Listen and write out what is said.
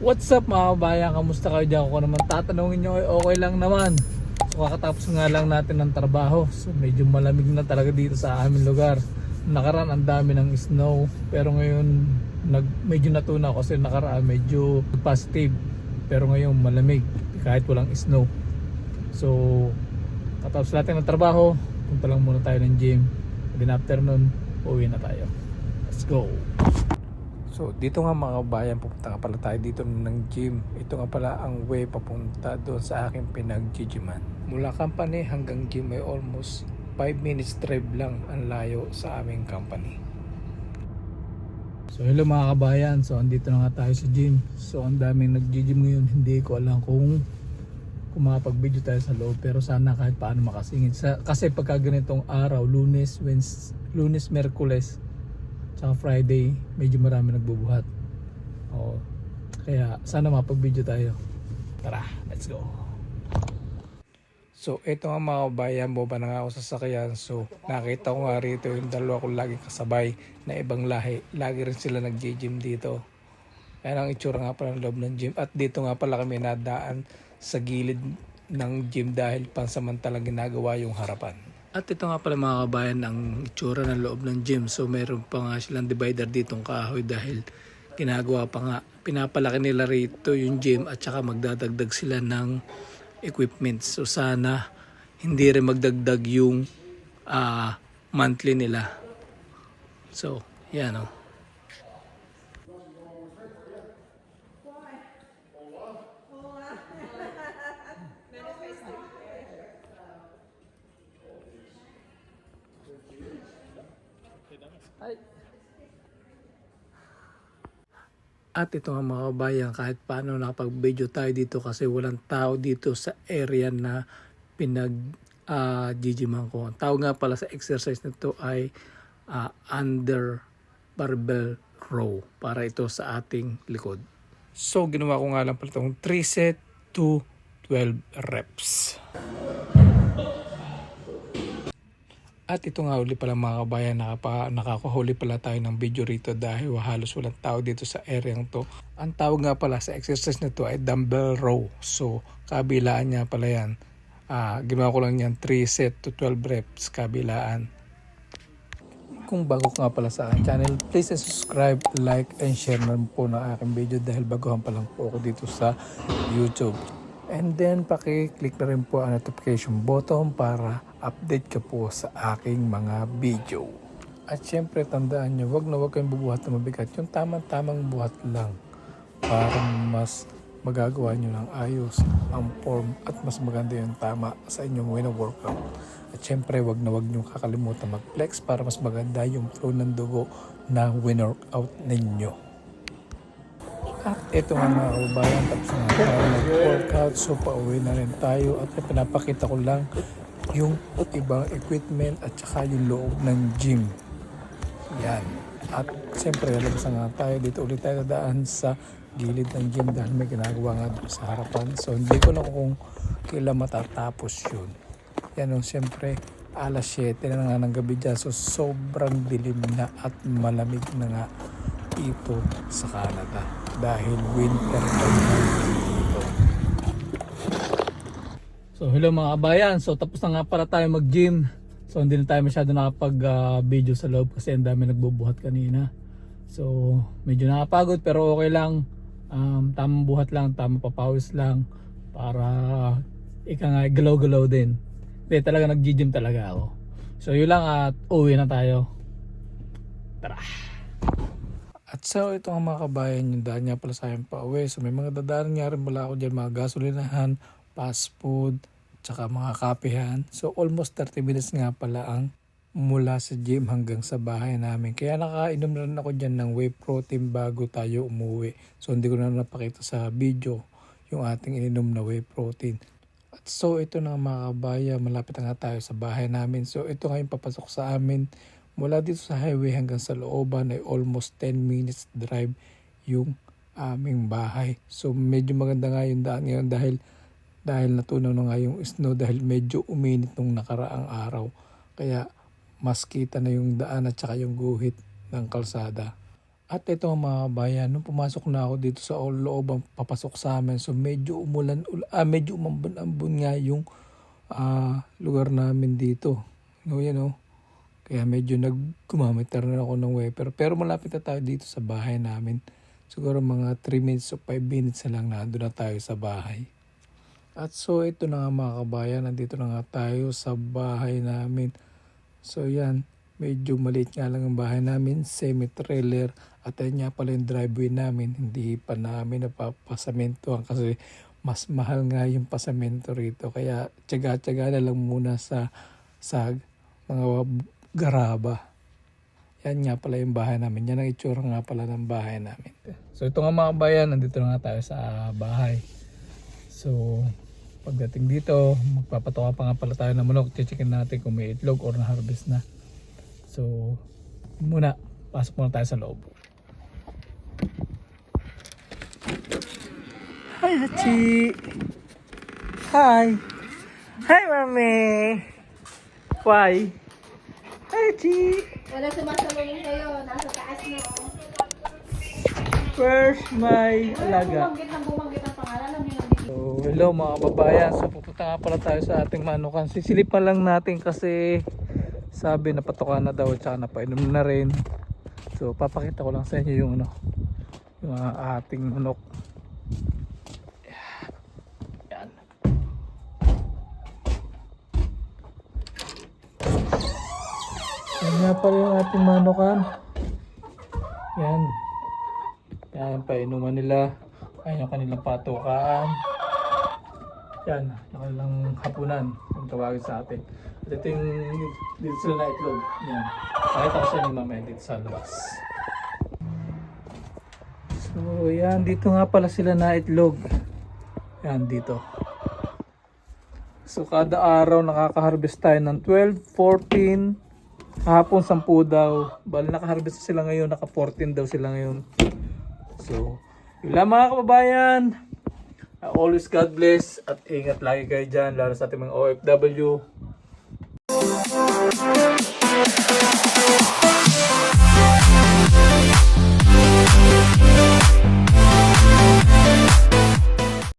What's up mga kabayan? Kamusta kayo dyan? Ako naman tatanungin nyo, okay lang naman. So kakatapos nga lang natin ng trabaho. So medyo malamig na talaga dito sa aming lugar. Nakaraan ang dami ng snow. Pero ngayon medyo natunaw kasi nakaraan medyo positive. Pero ngayon malamig kahit walang snow. So katapos natin ng trabaho, punta lang muna tayo ng gym. Then after nun, uwi na tayo. Let's go! So dito nga mga kabayan, pupunta nga pala tayo dito ng gym. Ito nga pala ang way papunta doon sa aking pinag-gyman. Mula company hanggang gym ay almost 5 minutes drive lang ang layo sa aming company. So hello mga kabayan, so andito na nga tayo sa gym. So ang daming nag-gym ngayon, hindi ko alam kung makapag-video tayo sa loob. Pero sana kahit paano makasingit. Kasi pagka ganitong araw, Lunes, Merkules, saka Friday, medyo marami nagbubuhat. Kaya sana mapag-video tayo. Tara, let's go. So ito nga mga kabayan, boba na nga ako sa sasakyan. So nakita ko nga rito yung dalawa kong laging kasabay na ibang lahi. Lagi rin sila nag-gym dito. Yan ang itsura nga pala ng loob ng gym. At dito nga pala kami nadaan sa gilid ng gym dahil pansamantalang ginagawa yung harapan. At ito nga pala mga kabayan ang itsura ng loob ng gym. So meron pa nga silang divider ditong kahoy dahil ginagawa pa nga. Pinapalaki nila rito yung gym at saka magdadagdag sila ng equipment. So sana hindi rin magdagdag yung monthly nila. So yan o. At ito nga mga kabayan, kahit paano nakapag-video tayo dito kasi walang tao dito sa area na pinag-gyman ko. Ang tawag nga pala sa exercise nito ay under barbell row para ito sa ating likod. So ginawa ko nga lang pala itong 3 set to 12 reps. At ito nga uli pala mga kabayan, nakakahuli pala tayo ng video rito dahil halos walang tao dito sa area to. Ang tawag nga pala sa exercise na to ay dumbbell row. So kabilaan niya pala yan. Ginawa ko lang yan 3 set to 12 reps kabilaan. Kung bago ka nga pala sa aking channel, please subscribe, like, and share na po ng aking video dahil baguhan pa lang po ako dito sa YouTube. And then paki-click na rin po ang notification button para update ka po sa aking mga video. At syempre tandaan nyo, wag kayong bubuhat na mabigat. Yung tamang buhat lang para mas magagawa nyo ng ayos ang form at mas maganda yung tama sa inyong wino-workout. At syempre wag nyo kakalimutan mag-flex para mas maganda yung flow ng dugo na wino-workout ninyo. At ito nga mga kabayan, tapos na tayo nag-workout, so pauwi na rin tayo at pinapakita ko lang yung ibang equipment at saka yung loob ng gym. Yan. At siyempre lalabas nga tayo, dito ulit tayo dadaan sa gilid ng gym dahil may ginagawa nga doon sa harapan. So hindi ko na kung kailan matatapos yun. Yan o, siyempre alas 7 na nga ng gabi dyan, so sobrang dilim na at malamig na nga ito sa Canada dahil winter time dito. So hello mga kabayan, so tapos na nga para tayo mag-gym. So hindi na tayo masyado nakapag-video sa loob kasi ang dami nagbubuhat kanina. So medyo nakapagod pero okay lang. Tamang buhat lang, tamang papawis lang para ika nga galaw-galaw din. Hindi talaga nag-gym talaga ako. So yun lang at uwi na tayo. Tara! At so ito nga mga kabayan, yung daan niya pala sa akin pa uwi. So may mga dadaan nga rin pala ako dyan, mga gasolinahan, fast food, tsaka mga kapehan. So almost 30 minutes nga pala ang mula sa gym hanggang sa bahay namin. Kaya nakainom na rin ako dyan ng whey protein bago tayo umuwi. So hindi ko na napakita sa video yung ating ininom na whey protein. At so ito na mga kabayan, malapit na nga tayo sa bahay namin. So ito nga yung papasok sa amin. Mula dito sa highway hanggang sa looban ay almost 10 minutes drive yung aming bahay. So medyo maganda nga yung daan ngayon dahil natunaw na nga yung snow dahil medyo uminit nung nakaraang araw. Kaya mas kita na yung daan at saka yung guhit ng kalsada. At ito mga kabayan, nung pumasok na ako dito sa loob, papasok sa amin, so medyo medyo umambon-ambon nga yung lugar namin dito. No, yan oh. Kaya medyo nagkumamitar na ako ng wiper. Pero malapit na tayo dito sa bahay namin. Siguro mga 3 minutes o 5 minutes na lang nandun na tayo sa bahay. At so ito na nga mga kabayan, nandito na nga tayo sa bahay namin. So yan, medyo maliit nga lang ang bahay namin, semi-trailer. At ayun nga pala yung driveway namin, hindi pa namin napapasamintuhan kasi mas mahal nga yung pasamento rito. Kaya tiyaga-tiyaga na lang muna sa mga garaba. Yan nga pala yung bahay namin. Yan ang itsura nga pala ng bahay namin. So ito nga mga bayan, nandito na nga tayo sa bahay. So pagdating dito, magpapatoka pa nga pala tayo ng manok. Checkin natin kung may itlog or na-harvest na. So muna, pasok muna tayo sa loob. Hi Hachi! Hi! Hi Mami! Why? Hi Hachi! Wala sumasalungin kayo, nasa taas na. First my alaga. Bumanggit ang pangalan, alam niyo lang. So, hello mga kababayan. So, pupunta nga pala tayo sa ating manukan. Sisilipan lang natin kasi sabi na patukan na daw at saka napainom na rin. So, papakita ko lang sa inyo yung yung ating manok. Yan. Yan nga pala yung ating manukan. Yan. Yan, painuman nila. Ayan yung kanilang patukaan. Yan, yung kanilang hapunan. Yung tawagin sa atin. At ito yung dito sila na itlog. Yan. Pakita ko sa inyo mamaya dito sa labas. So yan, dito nga pala sila na itlog. Yan, dito. So kada araw nakaka-harvest tayo ng 12, 14, hapon 10 daw. Bali naka-harvest sila ngayon, naka-14 daw sila ngayon. So, yun lang mga kababayan. Always God bless at ingat lagi kayo dyan, lalo sa ating mga OFW.